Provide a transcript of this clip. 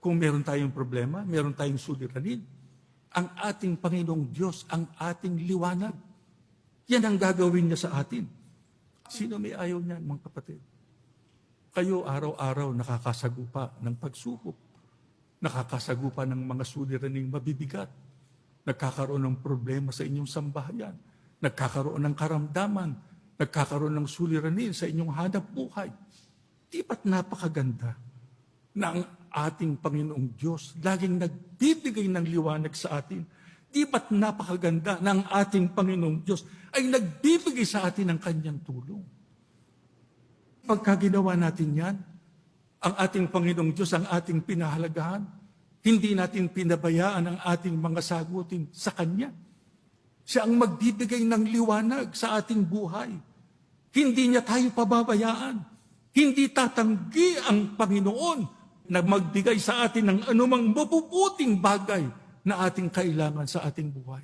Kung meron tayong problema, meron tayong suliranin, ang ating Panginoong Diyos, ang ating liwanag. Yan ang gagawin niya sa atin. Sino may ayaw niyan, mga kapatid? Kayo araw-araw nakakasagupa ng pagsubok. Nakakasagupa ng mga suliraning mabibigat. Nagkakaroon ng problema sa inyong sambahayan. Nagkakaroon ng karamdaman. Nagkakaroon ng suliranin sa inyong hanap buhay. Di ba't napakaganda na ang ating Panginoong Diyos laging nagbibigay ng liwanag sa atin? Di ba't napakaganda na ang ating Panginoong Diyos ay nagbibigay sa atin ng kanyang tulong? Pagka ginawa natin yan, ang ating Panginoong Diyos ang ating pinahalagahan, hindi natin pinabayaan ang ating mga sagutin sa Kanya. Siya ang magbibigay ng liwanag sa ating buhay. Hindi niya tayo pababayaan. Hindi tatanggi ang Panginoon na magbigay sa atin ng anumang mabubuting bagay na ating kailangan sa ating buhay.